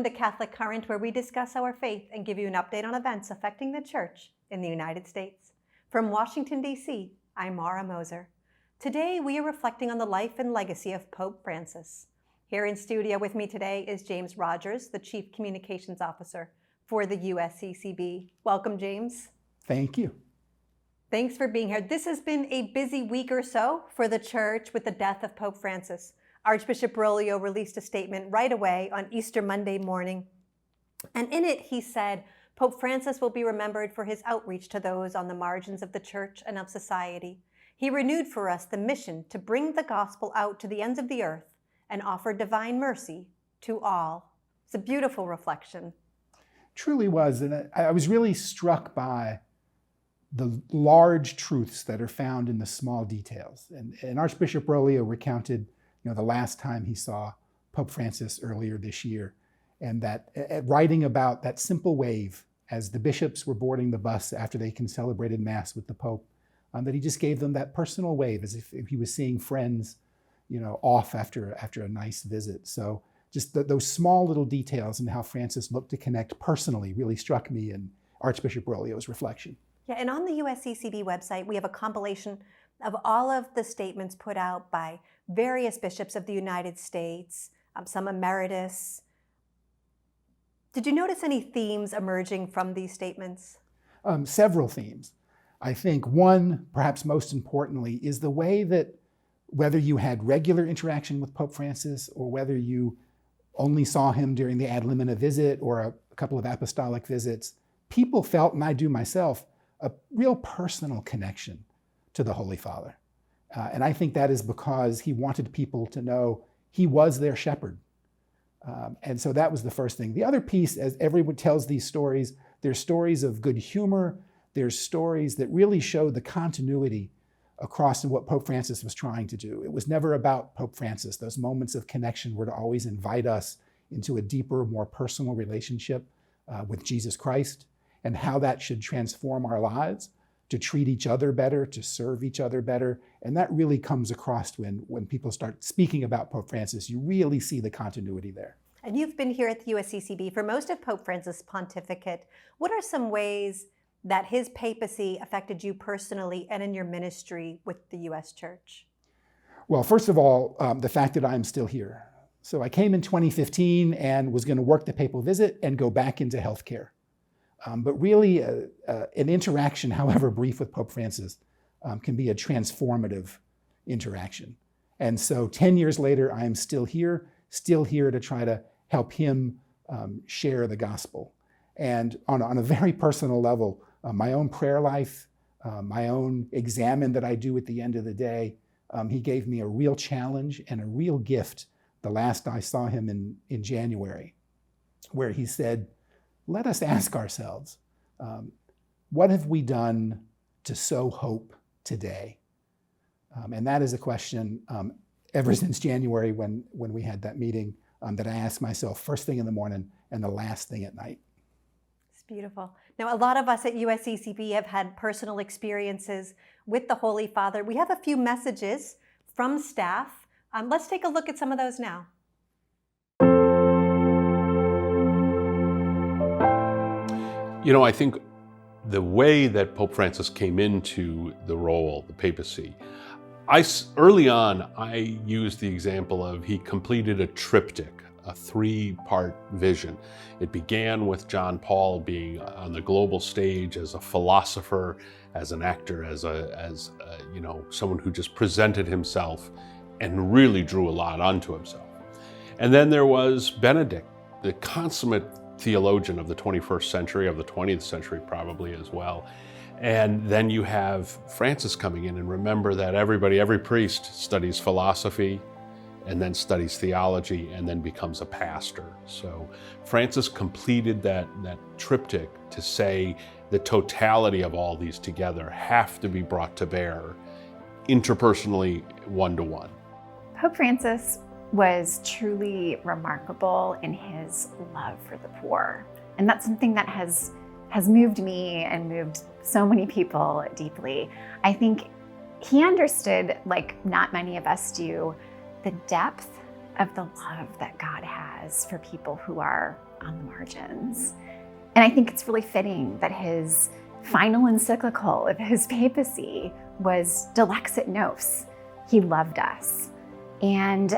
to Catholic Current, where we discuss our faith and give you an update on events affecting the Church in the United States. From Washington, D.C., I'm Mara Moser. Today, we are reflecting on the life and legacy of Pope Francis. Here in studio with me today is James Rogers, the Chief Communications Officer for the USCCB. Welcome, James. Thank you. Thanks for being here. This has been a busy week or so for the Church with the death of Pope Francis. Archbishop Bergoglio released a statement right away on Easter Monday morning. And in it, he said, Pope Francis will be remembered for his outreach to those on the margins of the Church and of society. He renewed for us the mission to bring the gospel out to the ends of the earth and offer divine mercy to all. It's a beautiful reflection. Truly was. And I was really struck by the large truths that are found in the small details. And Archbishop Bergoglio recounted the last time he saw Pope Francis earlier this year, and that writing about that simple wave as the bishops were boarding the bus after they celebrated Mass with the Pope, that he just gave them that personal wave as if he was seeing friends, off after a nice visit. So just those small little details and how Francis looked to connect personally really struck me in Archbishop Bergoglio's reflection. Yeah, and on the USCCB website, we have a compilation of all of the statements put out by various bishops of the United States, some emeritus. Did you notice any themes emerging from these statements? Several themes. I think one, perhaps most importantly, is the way that whether you had regular interaction with Pope Francis or whether you only saw him during the ad limina visit or a couple of apostolic visits, people felt, and I do myself, a real personal connection to the Holy Father. And I think that is because he wanted people to know he was their shepherd. And so that was the first thing. The other piece, as everyone tells these stories, there's stories of good humor, there's stories that really show the continuity across what Pope Francis was trying to do. It was never about Pope Francis. Those moments of connection were to always invite us into a deeper, more personal relationship with Jesus Christ and how that should transform our lives, to treat each other better, to serve each other better. And that really comes across when people start speaking about Pope Francis. You really see the continuity there. And you've been here at the USCCB for most of Pope Francis' pontificate. What are some ways that his papacy affected you personally and in your ministry with the U.S. Church? Well, first of all, the fact that I'm still here. So I came in 2015 and was going to work the papal visit and go back into healthcare. But really, an interaction, however brief, with Pope Francis can be a transformative interaction. And so 10 years later, I am still here to try to help him share the gospel. And on a very personal level, my own prayer life, my own examen that I do at the end of the day, he gave me a real challenge and a real gift the last I saw him in January, where he said, let us ask ourselves, what have we done to sow hope today? And that is a question ever since January when we had that meeting that I ask myself first thing in the morning and the last thing at night. It's beautiful. Now, a lot of us at USCCB have had personal experiences with the Holy Father. We have a few messages from staff. Let's take a look at some of those now. I think the way that Pope Francis came into the role, the papacy, early on, I used the example of he completed a triptych, a 3-part vision. It began with John Paul being on the global stage as a philosopher, as an actor, as someone who just presented himself and really drew a lot onto himself. And then there was Benedict, the consummate theologian of the 21st century, of the 20th century probably as well. And then you have Francis coming in, and remember that every priest studies philosophy and then studies theology and then becomes a pastor. So Francis completed that triptych to say the totality of all these together have to be brought to bear interpersonally, one-to-one. Pope Francis was truly remarkable in his love for the poor. And that's something that has moved me and moved so many people deeply. I think he understood, like not many of us do, the depth of the love that God has for people who are on the margins. And I think it's really fitting that his final encyclical of his papacy was Dilexit Nos. He loved us. And,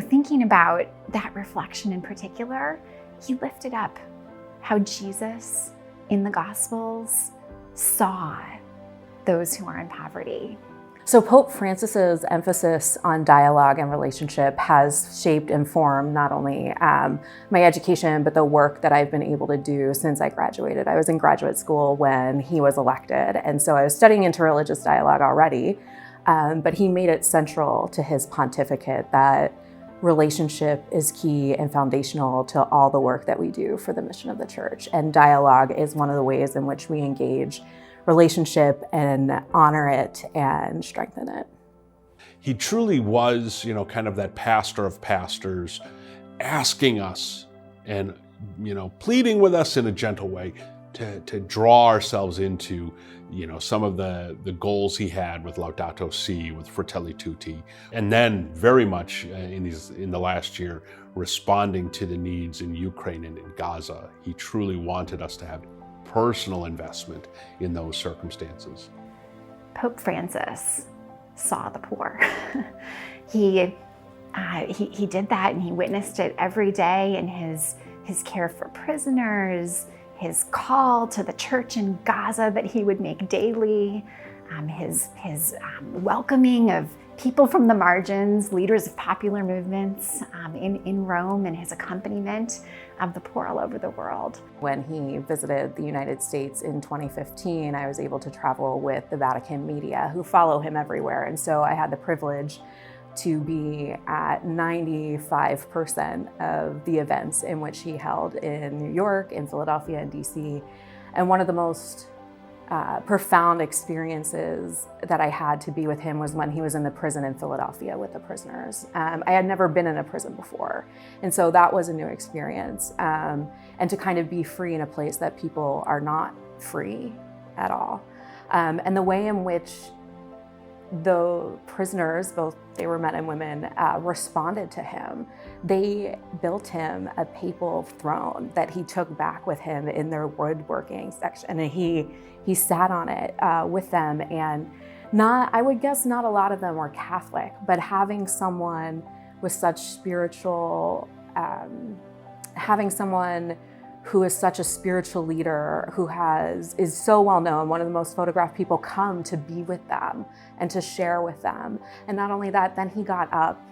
thinking about that reflection in particular, he lifted up how Jesus in the Gospels saw those who are in poverty. So Pope Francis's emphasis on dialogue and relationship has shaped and formed not only my education, but the work that I've been able to do since I graduated. I was in graduate school when he was elected, and so I was studying interreligious dialogue already, but he made it central to his pontificate that relationship is key and foundational to all the work that we do for the mission of the church. And dialogue is one of the ways in which we engage relationship and honor it and strengthen it. He truly was, kind of that pastor of pastors, asking us and, pleading with us in a gentle way to draw ourselves into, some of the goals he had with Laudato Si, with Fratelli Tutti, and then very much in the last year, responding to the needs in Ukraine and in Gaza. He truly wanted us to have personal investment in those circumstances. Pope Francis saw the poor. He did that, and he witnessed it every day in his care for prisoners, his call to the church in Gaza that he would make daily, his welcoming of people from the margins, leaders of popular movements in Rome, and his accompaniment of the poor all over the world. When he visited the United States in 2015, I was able to travel with the Vatican media who follow him everywhere. And so I had the privilege to be at 95% of the events in which he held in New York, in Philadelphia, and DC. And one of the most profound experiences that I had to be with him was when he was in the prison in Philadelphia with the prisoners. I had never been in a prison before, and so that was a new experience. And to kind of be free in a place that people are not free at all. And the way in which the prisoners, both they were men and women, responded to him. They built him a papal throne that he took back with him in their woodworking section, and he sat on it with them. And I would guess not a lot of them were Catholic, but having someone with such spiritual, having someone who is such a spiritual leader, who is so well known, one of the most photographed people, come to be with them and to share with them. And not only that, then he got up,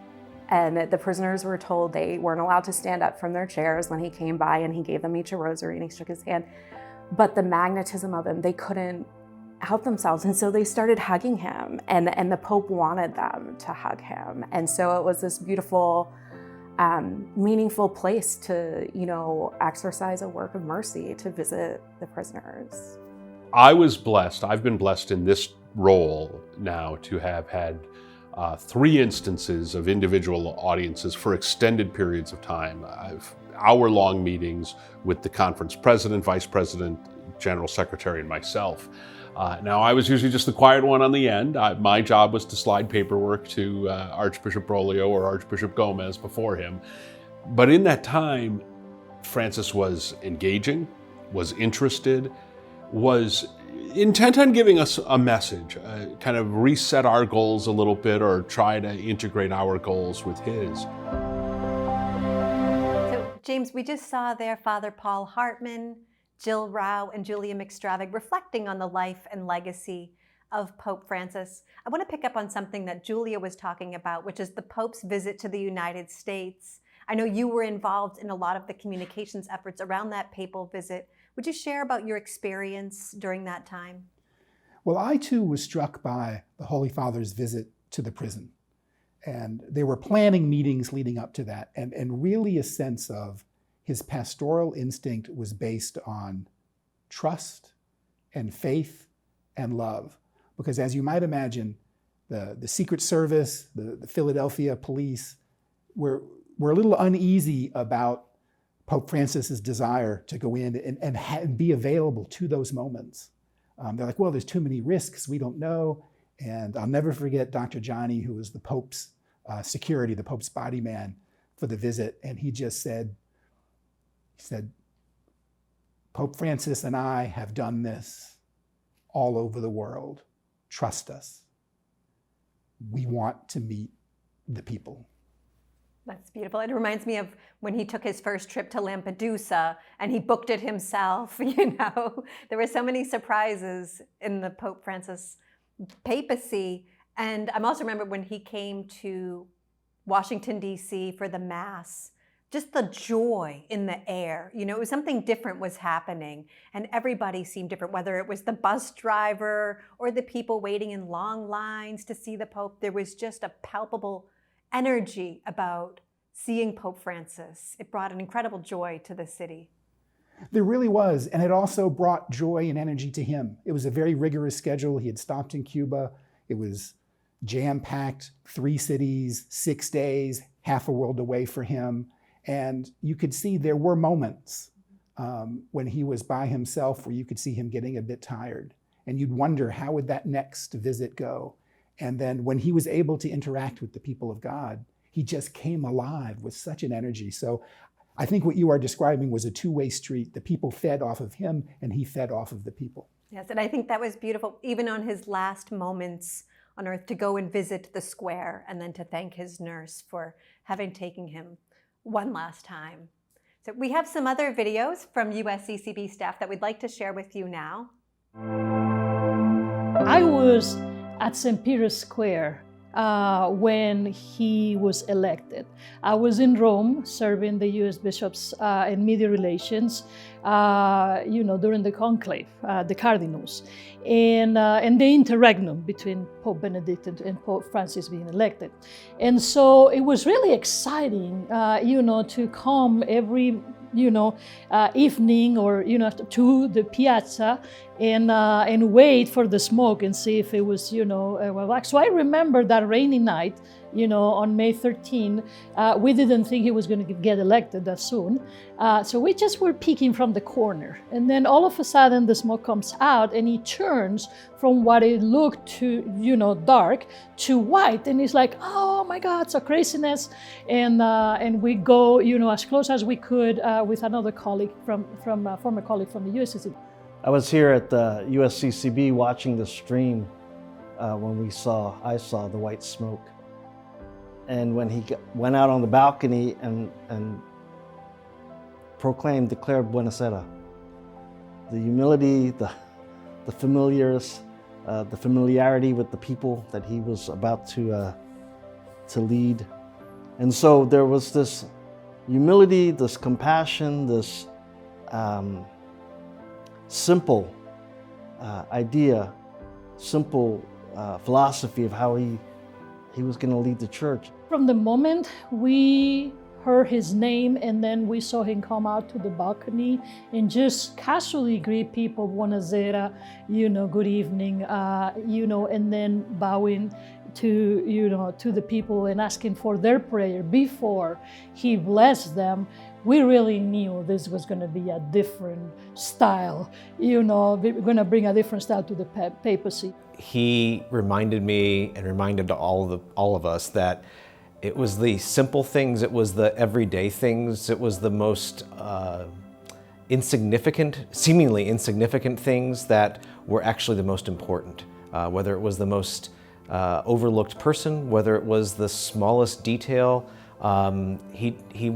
and the prisoners were told they weren't allowed to stand up from their chairs when he came by, and he gave them each a rosary and he shook his hand. But the magnetism of him, they couldn't help themselves. And so they started hugging him, and the Pope wanted them to hug him. And so it was this beautiful, meaningful place to, exercise a work of mercy, to visit the prisoners. I was blessed. I've been blessed in this role now to have had 3 instances of individual audiences for extended periods of time. Hour-long meetings with the conference president, vice president, general secretary, and myself. Now, I was usually just the quiet one on the end. My job was to slide paperwork to Archbishop Broglio or Archbishop Gomez before him. But in that time, Francis was engaging, was interested, was intent on giving us a message, kind of reset our goals a little bit or try to integrate our goals with his. So, James, we just saw there Father Paul Hartman, Jill Rao, and Julia McStravig reflecting on the life and legacy of Pope Francis. I want to pick up on something that Julia was talking about, which is the Pope's visit to the United States. I know you were involved in a lot of the communications efforts around that papal visit. Would you share about your experience during that time? Well, I too was struck by the Holy Father's visit to the prison. And they were planning meetings leading up to that, and really a sense of his pastoral instinct was based on trust and faith and love. Because as you might imagine, the Secret Service, the Philadelphia police were a little uneasy about Pope Francis's desire to go in and be available to those moments. They're like, well, there's too many risks, we don't know. And I'll never forget Dr. Johnny, who was the Pope's security, the Pope's body man, for the visit, and he just said, Pope Francis and I have done this all over the world. Trust us. We want to meet the people. That's beautiful. It reminds me of when he took his first trip to Lampedusa and he booked it himself. There were so many surprises in the Pope Francis papacy. And I'm also remember when he came to Washington, D.C. for the Mass, just the joy in the air. It was something different was happening, and everybody seemed different, whether it was the bus driver or the people waiting in long lines to see the Pope. There was just a palpable energy about seeing Pope Francis. It brought an incredible joy to the city. There really was, and it also brought joy and energy to him. It was a very rigorous schedule. He had stopped in Cuba. It was jam-packed, 3 cities, 6 days, half a world away for him. And you could see there were moments when he was by himself where you could see him getting a bit tired. And you'd wonder, how would that next visit go? And then when he was able to interact with the people of God, he just came alive with such an energy. So I think what you are describing was a two-way street. The people fed off of him, and he fed off of the people. Yes, and I think that was beautiful, even on his last moments on earth, to go and visit the square and then to thank his nurse for having taken him one last time. So we have some other videos from USCCB staff that we'd like to share with you now. I was at St. Peter's Square when he was elected. I was in Rome serving the U.S. bishops in media relations, during the conclave, the cardinals, and the interregnum between Pope Benedict and Pope Francis being elected. And so it was really exciting, to come every evening or to the piazza and wait for the smoke and see if it was So I remember that rainy night, on May 13. We didn't think he was going to get elected that soon, so we just were peeking from the corner, and then all of a sudden the smoke comes out and he turns from what it looked to dark to white, and he's like, oh my God, so craziness, and we go as close as we could with another colleague former colleague from the USCCB. I was here at the USCCB watching the stream when I saw the white smoke. And when he went out on the balcony and declared Buonasera, the humility, the familiarity with the people that he was about to lead. And so there was this humility, this compassion, this simple idea, simple philosophy of how he was going to lead the church. From the moment we heard his name and then we saw him come out to the balcony and just casually greet people, buonasera, good evening, and then bowing to the people and asking for their prayer before he blessed them, we really knew this was going to be a different style, we're going to bring a different style to the papacy. He reminded me and reminded all of us that it was the simple things, it was the everyday things, it was the most seemingly insignificant things that were actually the most important. Whether it was the most overlooked person, whether it was the smallest detail, he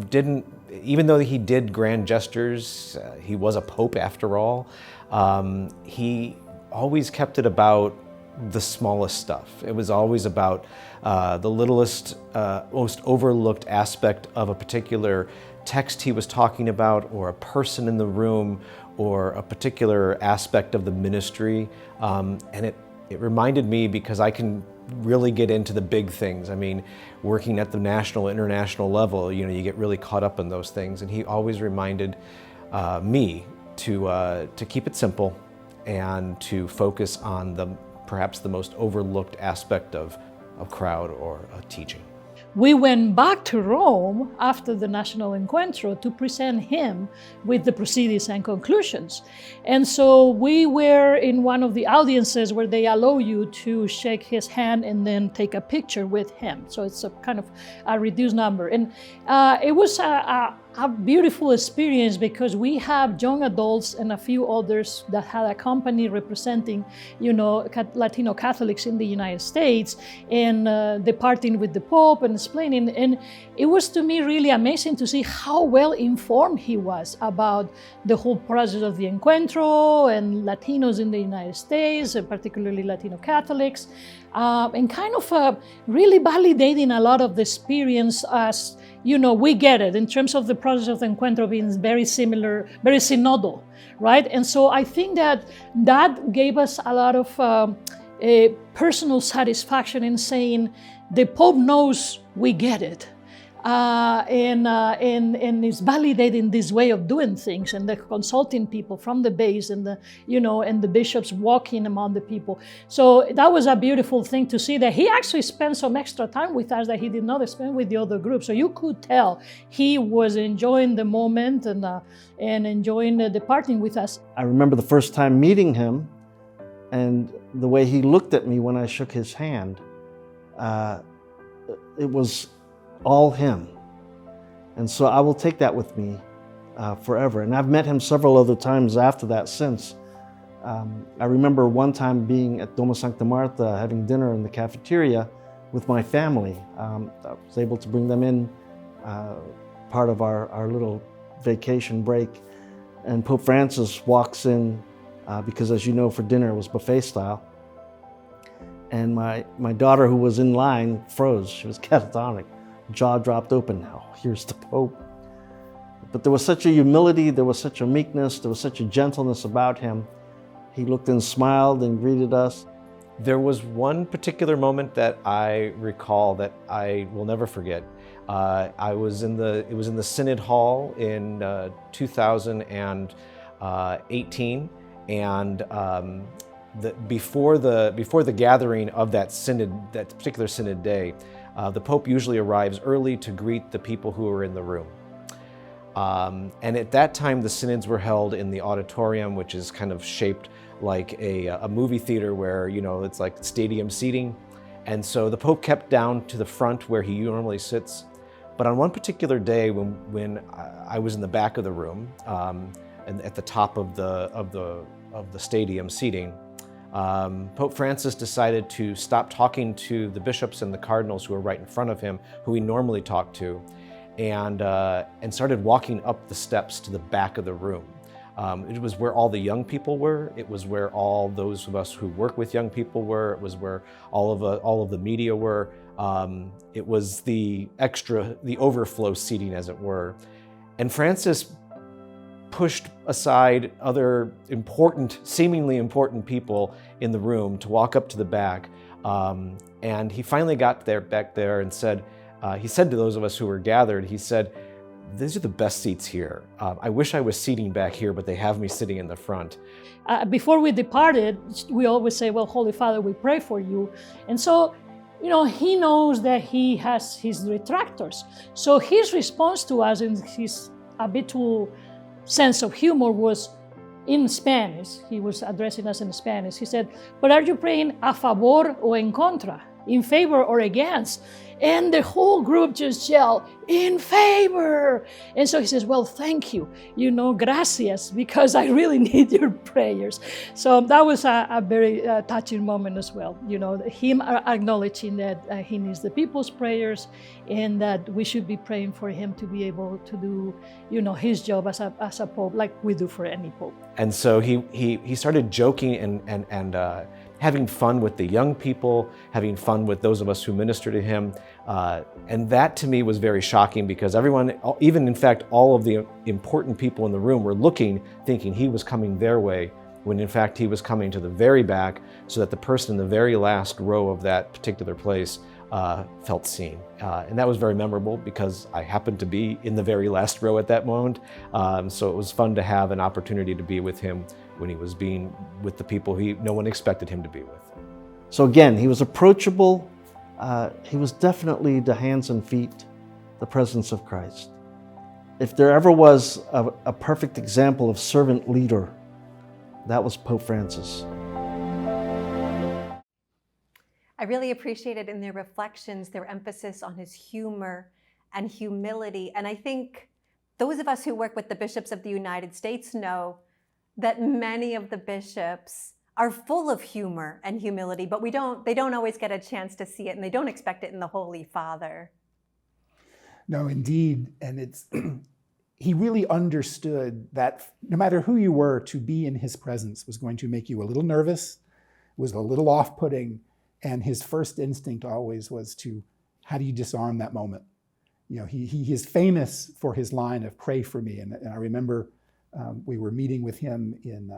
didn't, even though he did grand gestures, he was a pope after all, he always kept it about the smallest stuff. It was always about the littlest, most overlooked aspect of a particular text he was talking about, or a person in the room, or a particular aspect of the ministry. And it reminded me, because I can really get into the big things. I mean, working at the national, international level, you get really caught up in those things. And he always reminded me to keep it simple and to focus on perhaps the most overlooked aspect of crowd or teaching. we went back to Rome after the National Encuentro to present him with the proceedings and conclusions. And so we were in one of the audiences where they allow you to shake his hand and then take a picture with him. So it's a kind of a reduced number. And it was a beautiful experience because we have young adults and a few others that had a company representing, Latino Catholics in the United States, and departing with the Pope and explaining. And it was to me really amazing to see how well informed he was about the whole process of the Encuentro and Latinos in the United States, and particularly Latino Catholics, and kind of really validating a lot of the experience as, we get it in terms of the process of the Encuentro being very similar, very synodal, right? And so I think that gave us a lot of personal satisfaction in saying the Pope knows we get it. And is validating this way of doing things, and the consulting people from the base, and the bishops walking among the people. So that was a beautiful thing to see that he actually spent some extra time with us that he did not spend with the other groups. So you could tell he was enjoying the moment and enjoying departing with us. I remember the first time meeting him, and the way he looked at me when I shook his hand. It was all him. And so I will take that with me forever. And I've met him several other times after that since. I remember one time being at Domus Sancta Marta, having dinner in the cafeteria with my family. I was able to bring them in, part of our little vacation break. And Pope Francis walks in, because as you know, for dinner it was buffet style. And my daughter, who was in line, froze. She was catatonic. Jaw dropped open. Now, here's the Pope. But there was such a humility, there was such a meekness, there was such a gentleness about him. He looked and smiled and greeted us. There was one particular moment that I recall that I will never forget. It was in the Synod Hall in 2018, and before the gathering of that synod, that particular synod day, the Pope usually arrives early to greet the people who are in the room. And at that time, the synods were held in the auditorium, which is kind of shaped like a movie theater where, it's like stadium seating. And so the Pope kept down to the front where he normally sits. But on one particular day when I was in the back of the room, and at the top of the stadium seating, Pope Francis decided to stop talking to the bishops and the cardinals who were right in front of him, who he normally talked to, and started walking up the steps to the back of the room. It was where all the young people were. It was where all those of us who work with young people were. It was where all of the media were. It was the overflow seating, as it were. And Francis pushed aside other seemingly important people in the room to walk up to the back. And he finally got back there and said, he said to those of us who were gathered, he said, "These are the best seats here. I wish I was seating back here, but they have me sitting in the front." Before we departed, we always say, well, Holy Father, we pray for you. And so, he knows that he has his detractors. So his response to us in his habitual sense of humor was in Spanish. He was addressing us in Spanish. He said, "But are you praying a favor o en contra? In favor or against?" And the whole group just yelled, "In favor!" And so he says, "Well, thank you, gracias, because I really need your prayers." So that was a very touching moment as well. Him acknowledging that he needs the people's prayers, and that we should be praying for him to be able to do, his job as a pope, like we do for any pope. And so he started joking and having fun with the young people, having fun with those of us who minister to him. And that to me was very shocking, because everyone, even in fact, all of the important people in the room were looking, thinking he was coming their way, when in fact he was coming to the very back, so that the person in the very last row of that particular place felt seen. And that was very memorable, because I happened to be in the very last row at that moment. So it was fun to have an opportunity to be with him when he was being with the people no one expected him to be with. So again, he was approachable, he was definitely the hands and feet, the presence of Christ. If there ever was a perfect example of servant leader, that was Pope Francis. I really appreciated in their reflections their emphasis on his humor and humility. And I think those of us who work with the bishops of the United States know that many of the bishops are full of humor and humility, but they don't always get a chance to see it, and they don't expect it in the Holy Father. No, indeed. And he really understood that no matter who you were, to be in his presence was going to make you a little nervous, was a little off-putting, and his first instinct always was to, how do you disarm that moment? You know, he is famous for his line of "pray for me," and I remember we were meeting with him in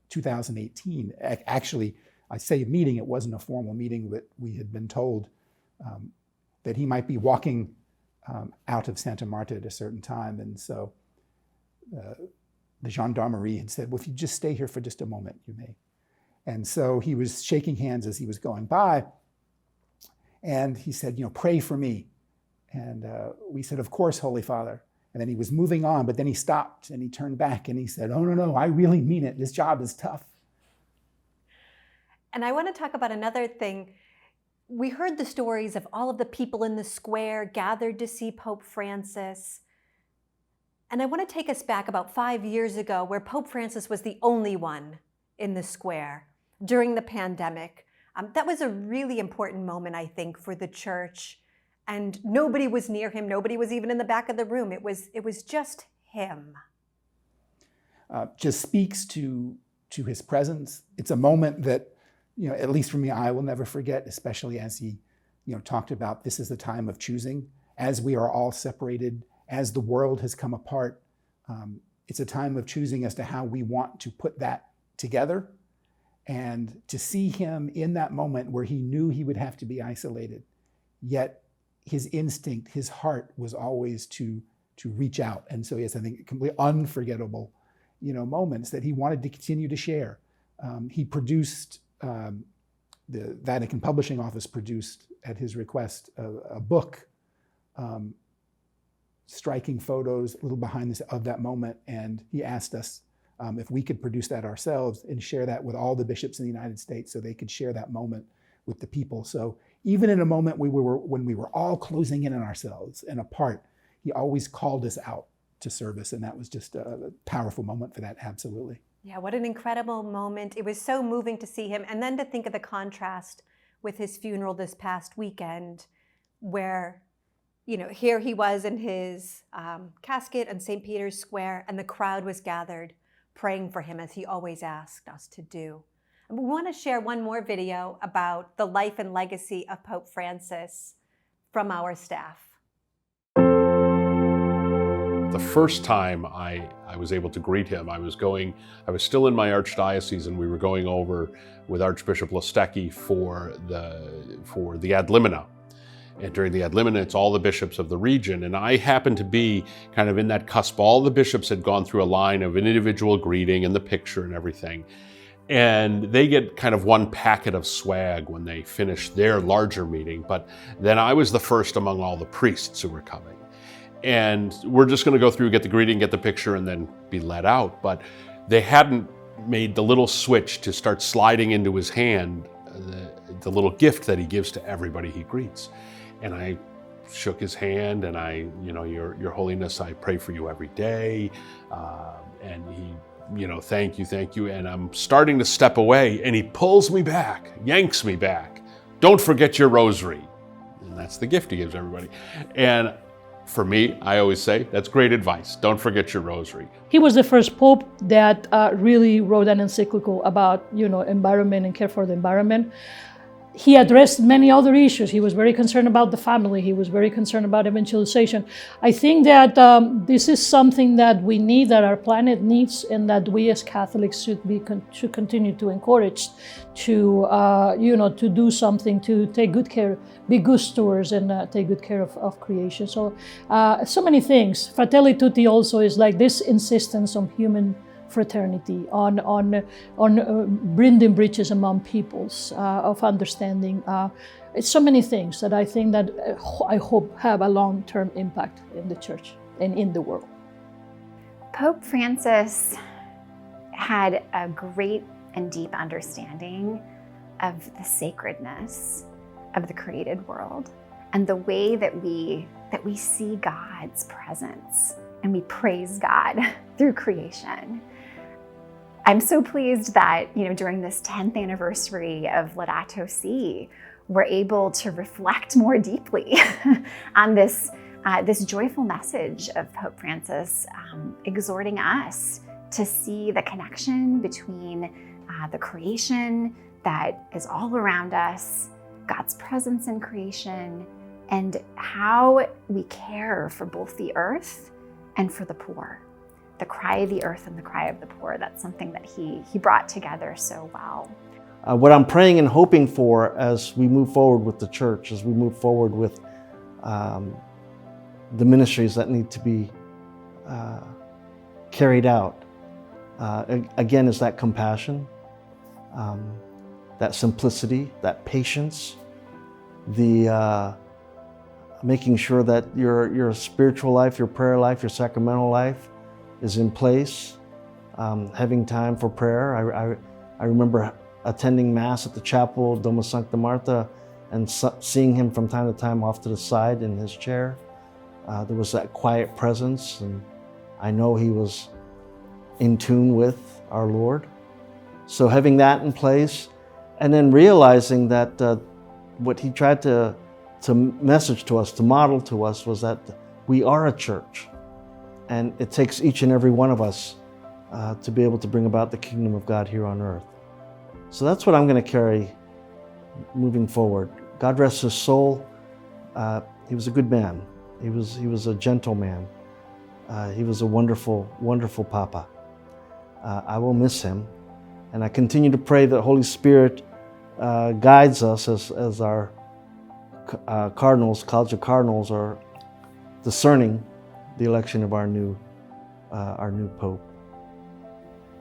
2018. Actually, I say meeting, it wasn't a formal meeting, but we had been told that he might be walking out of Santa Marta at a certain time. And so the gendarmerie had said, well, if you just stay here for just a moment, you may. And so he was shaking hands as he was going by. And he said, pray for me. And we said, of course, Holy Father. And then he was moving on, but then he stopped and he turned back and he said, oh, no, I really mean it. This job is tough. And I want to talk about another thing. We heard the stories of all of the people in the square gathered to see Pope Francis. And I want to take us back about 5 years ago, where Pope Francis was the only one in the square during the pandemic. That was a really important moment, I think, for the church. And nobody was near him. Nobody was even in the back of the room. It was just him. Just speaks to his presence. It's a moment that, at least for me, I will never forget, especially as he, talked about this is the time of choosing. As we are all separated, as the world has come apart, it's a time of choosing as to how we want to put that together. And to see him in that moment where he knew he would have to be isolated, yet his instinct, his heart was always to reach out. And so, yes, I think completely unforgettable, moments that he wanted to continue to share. He produced, the Vatican Publishing Office produced, at his request, a book, striking photos, a little behind this of that moment. And he asked us if we could produce that ourselves and share that with all the bishops in the United States so they could share that moment with the people. So even in a moment when we were all closing in on ourselves and apart, he always called us out to service. And that was just a powerful moment for that, absolutely. Yeah, what an incredible moment. It was so moving to see him. And then to think of the contrast with his funeral this past weekend, where, here he was in his casket on St. Peter's Square, and the crowd was gathered praying for him, as he always asked us to do. And we want to share one more video about the life and legacy of Pope Francis from our staff. The first time I was able to greet him, I was still in my archdiocese, and we were going over with Archbishop Lostecki for the ad limina. And during the ad limina, it's all the bishops of the region. And I happened to be kind of in that cusp. All the bishops had gone through a line of an individual greeting and the picture and everything. And they get kind of one packet of swag when they finish their larger meeting. But then I was the first among all the priests who were coming. And we're just going to go through, get the greeting, get the picture, and then be let out. But they hadn't made the little switch to start sliding into his hand the little gift that he gives to everybody he greets. And I shook his hand, and Your Holiness, I pray for you every day. And he, thank you. And I'm starting to step away, and he pulls me back, yanks me back. Don't forget your rosary. And that's the gift he gives everybody. And for me, I always say, that's great advice. Don't forget your rosary. He was the first pope that really wrote an encyclical about, environment and care for the environment. He addressed many other issues. He was very concerned about the family. He was very concerned about evangelization. I think that this is something that we need, that our planet needs, and that we as Catholics should continue to encourage to, to do something, to take good care, be good stewards, and take good care of creation. So, so many things. Fratelli Tutti also is like this insistence on human fraternity, on building bridges among peoples, of understanding. It's so many things that I think that I hope have a long-term impact in the church and in the world. Pope Francis had a great and deep understanding of the sacredness of the created world and the way that we see God's presence and we praise God through creation. I'm so pleased that, during this 10th anniversary of Laudato Si, we're able to reflect more deeply on this joyful message of Pope Francis, exhorting us to see the connection between the creation that is all around us, God's presence in creation, and how we care for both the earth and for the poor. The cry of the earth and the cry of the poor, that's something that he brought together so well. What I'm praying and hoping for as we move forward with the church, as we move forward with the ministries that need to be carried out, again, is that compassion, that simplicity, that patience, the making sure that your spiritual life, your prayer life, your sacramental life is in place, having time for prayer. I remember attending Mass at the chapel, Doma Sancta Marta, and seeing him from time to time off to the side in his chair. There was that quiet presence, and I know he was in tune with our Lord. So having that in place, and then realizing that what he tried to message to us, to model to us, was that we are a church, and it takes each and every one of us to be able to bring about the kingdom of God here on earth. So that's what I'm going to carry moving forward. God rest his soul. He was a good man. He was a gentle man. He was a wonderful, wonderful Papa. I will miss him, and I continue to pray that Holy Spirit guides us as our cardinals, College of Cardinals, are discerning the election of our new Pope.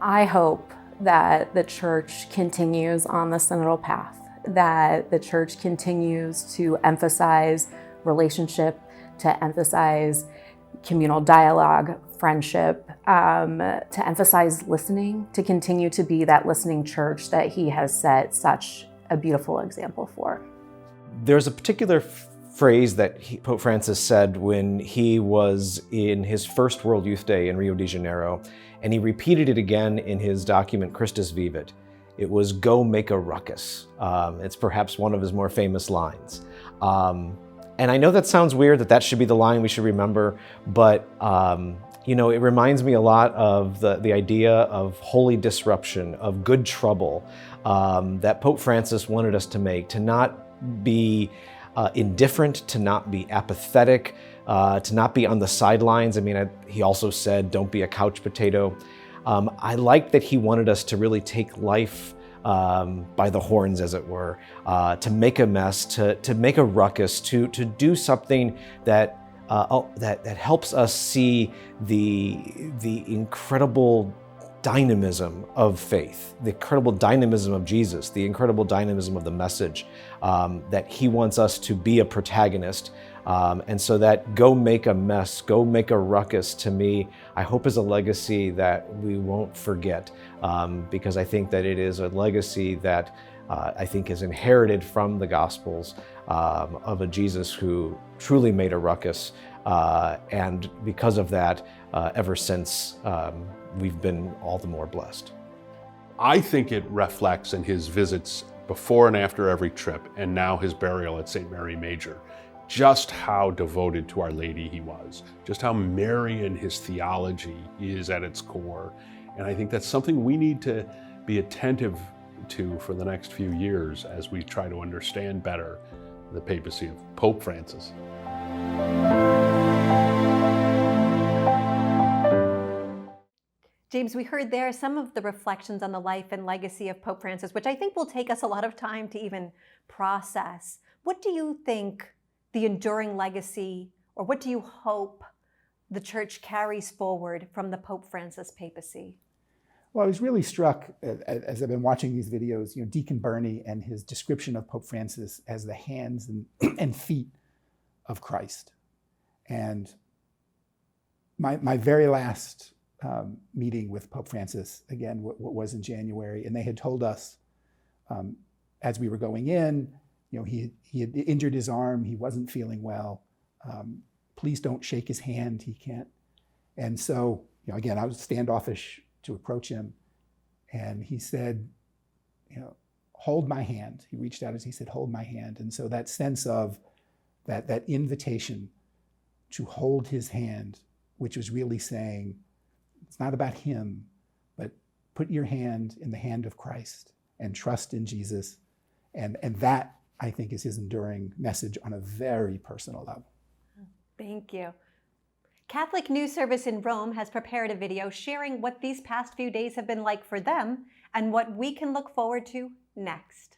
I hope that the church continues on the synodal path, that the church continues to emphasize relationship, to emphasize communal dialogue, friendship, to emphasize listening, to continue to be that listening church that he has set such a beautiful example for. There's a particular phrase that Pope Francis said when he was in his first World Youth Day in Rio de Janeiro, and he repeated it again in his document Christus Vivit. It was, "Go make a ruckus." It's perhaps one of his more famous lines. And I know that sounds weird, that should be the line we should remember, but it reminds me a lot of the idea of holy disruption, of good trouble, that Pope Francis wanted us to make, to not be indifferent, to not be apathetic, to not be on the sidelines. He also said, don't be a couch potato. I like that he wanted us to really take life by the horns, as it were, to make a mess, to make a ruckus, to do something that helps us see the incredible dynamism of faith, the incredible dynamism of Jesus, the incredible dynamism of the message, that he wants us to be a protagonist. And so that go make a mess, go make a ruckus, to me, I hope is a legacy that we won't forget, because I think that it is a legacy that I think is inherited from the Gospels, of a Jesus who truly made a ruckus. And because of that, ever since, we've been all the more blessed. I think it reflects in his visits before and after every trip, and now his burial at St. Mary Major, just how devoted to Our Lady he was, just how Marian his theology is at its core. And I think that's something we need to be attentive to for the next few years as we try to understand better the papacy of Pope Francis. James, we heard there some of the reflections on the life and legacy of Pope Francis, which I think will take us a lot of time to even process. What do you think the enduring legacy, or what do you hope the church carries forward from the Pope Francis papacy? Well, I was really struck as I've been watching these videos, Deacon Bernie and his description of Pope Francis as the hands and feet of Christ. And my very last meeting with Pope Francis, again, what was in January, and they had told us as we were going in, he had injured his arm, he wasn't feeling well. Please don't shake his hand, he can't. And so, again, I was standoffish to approach him, and he said, hold my hand. He reached out as he said, hold my hand. And so that sense of that invitation to hold his hand, which was really saying, it's not about him, but put your hand in the hand of Christ and trust in Jesus. And that, I think, is his enduring message on a very personal level. Thank you. Catholic News Service in Rome has prepared a video sharing what these past few days have been like for them and what we can look forward to next.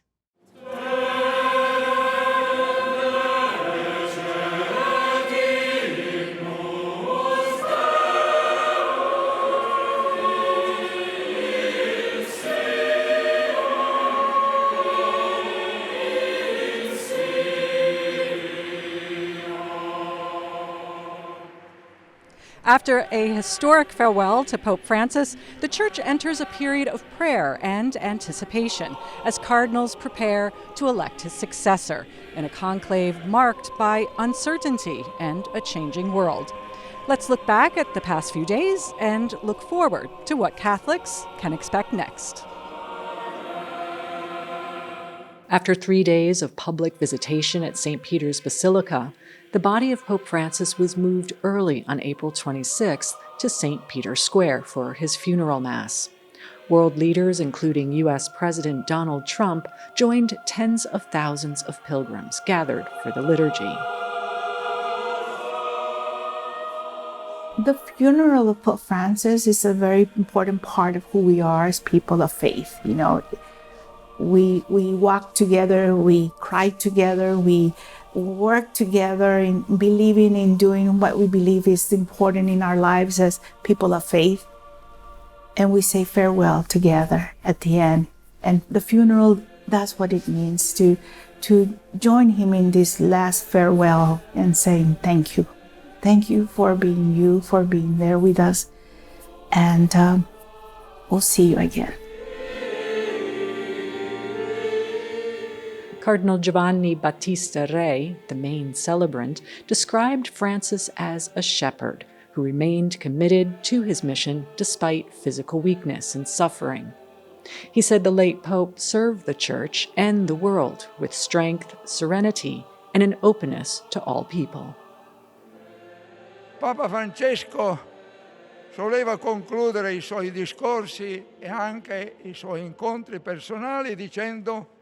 After a historic farewell to Pope Francis, the Church enters a period of prayer and anticipation as cardinals prepare to elect his successor in a conclave marked by uncertainty and a changing world. Let's look back at the past few days and look forward to what Catholics can expect next. After 3 days of public visitation at St. Peter's Basilica, the body of Pope Francis was moved early on April 26th to St. Peter's Square for his funeral mass. World leaders, including U.S. President Donald Trump, joined tens of thousands of pilgrims gathered for the liturgy. The funeral of Pope Francis is a very important part of who we are as people of faith. We walk together, we cry together, we work together in believing in doing what we believe is important in our lives as people of faith. And we say farewell together at the end. And the funeral, that's what it means, to join him in this last farewell and saying thank you. Thank you, for being there with us. And we'll see you again. Cardinal Giovanni Battista Re, the main celebrant, described Francis as a shepherd who remained committed to his mission despite physical weakness and suffering. He said the late Pope served the Church and the world with strength, serenity, and an openness to all people. Papa Francesco soleva concludere i suoi discorsi e anche i suoi incontri personali dicendo: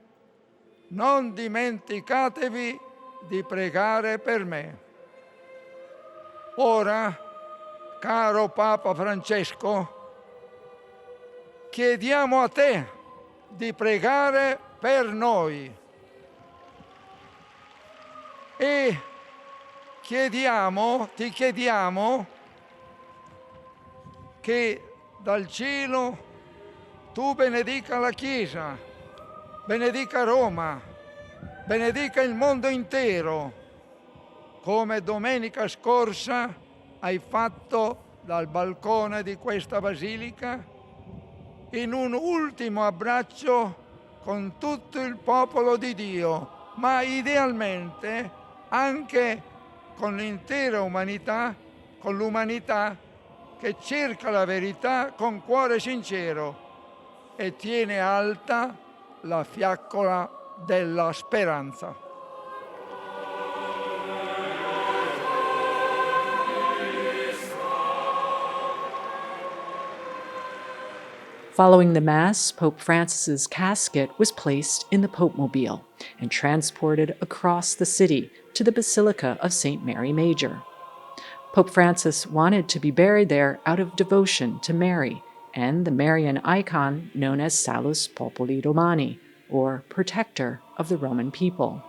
non dimenticatevi di pregare per me. Ora, caro Papa Francesco, chiediamo a te di pregare per noi e ti chiediamo che dal cielo tu benedica la Chiesa, benedica Roma, benedica il mondo intero, come domenica scorsa hai fatto dal balcone di questa basilica, in un ultimo abbraccio con tutto il popolo di Dio, ma idealmente anche con l'intera umanità, con l'umanità che cerca la verità con cuore sincero e tiene alta la fiaccola della speranza. Following the Mass, Pope Francis's casket was placed in the Popemobile and transported across the city to the Basilica of St. Mary Major. Pope Francis wanted to be buried there out of devotion to Mary and the Marian icon known as Salus Populi Romani, or protector of the Roman people.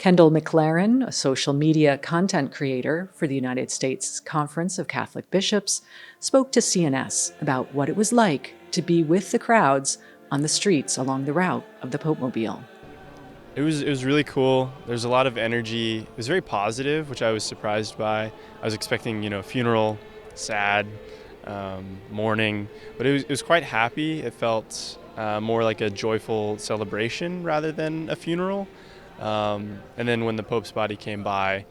Kendall McLaren, a social media content creator for the United States Conference of Catholic Bishops, spoke to CNS about what it was like to be with the crowds on the streets along the route of the Popemobile. It was really cool. There's a lot of energy. It was very positive, which I was surprised by. I was expecting, funeral, sad, mourning, but it was quite happy. It felt more like a joyful celebration rather than a funeral. And then when the Pope's body came by,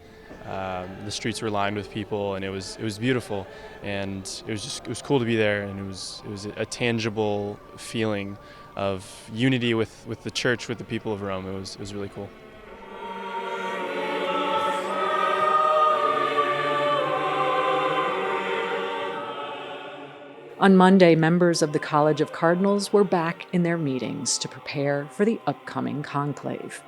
the streets were lined with people, and it was beautiful, and it was cool to be there, and it was a tangible feeling of unity with the church, with the people of Rome. It was really cool. On Monday, members of the College of Cardinals were back in their meetings to prepare for the upcoming conclave.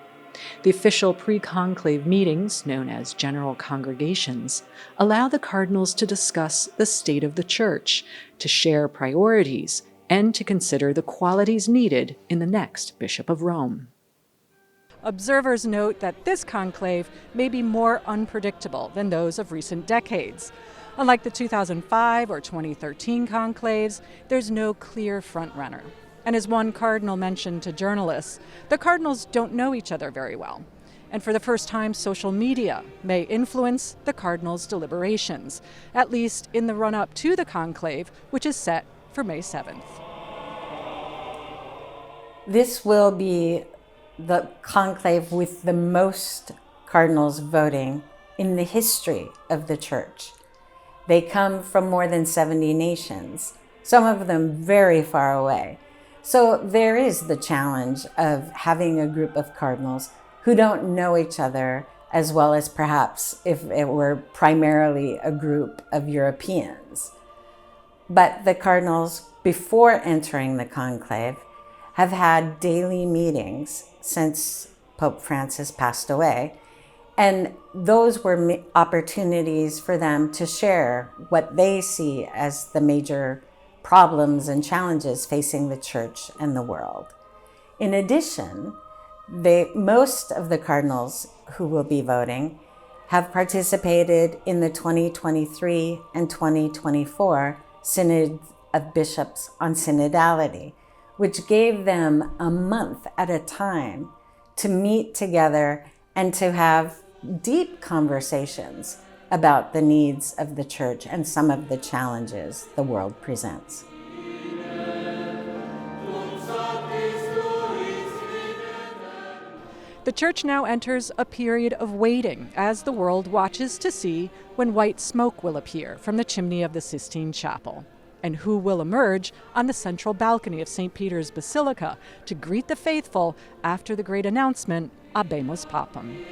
The official pre-conclave meetings, known as general congregations, allow the cardinals to discuss the state of the church, to share priorities, and to consider the qualities needed in the next Bishop of Rome. Observers note that this conclave may be more unpredictable than those of recent decades. Unlike the 2005 or 2013 conclaves, there's no clear frontrunner. And as one cardinal mentioned to journalists, the cardinals don't know each other very well. And for the first time, social media may influence the cardinals' deliberations, at least in the run-up to the conclave, which is set for May 7th. This will be the conclave with the most cardinals voting in the history of the church. They come from more than 70 nations, some of them very far away. So there is the challenge of having a group of cardinals who don't know each other as well as perhaps if it were primarily a group of Europeans. But the cardinals, before entering the conclave, have had daily meetings since Pope Francis passed away. And those were opportunities for them to share what they see as the major problems and challenges facing the church and the world. In addition, most of the cardinals who will be voting have participated in the 2023 and 2024 Synod of Bishops on Synodality, which gave them a month at a time to meet together and to have deep conversations about the needs of the church and some of the challenges the world presents. The church now enters a period of waiting as the world watches to see when white smoke will appear from the chimney of the Sistine Chapel, and who will emerge on the central balcony of St. Peter's Basilica to greet the faithful after the great announcement, Habemus Papam.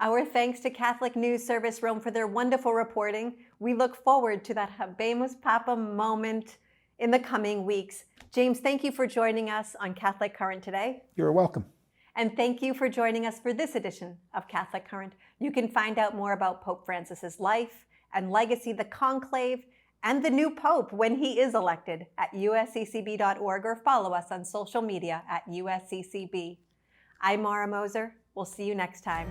Our thanks to Catholic News Service Rome for their wonderful reporting. We look forward to that Habemus Papam moment in the coming weeks. James, thank you for joining us on Catholic Current today. You're welcome. And thank you for joining us for this edition of Catholic Current. You can find out more about Pope Francis's life and legacy, the conclave, and the new Pope when he is elected at usccb.org, or follow us on social media at USCCB. I'm Mara Moser. We'll see you next time.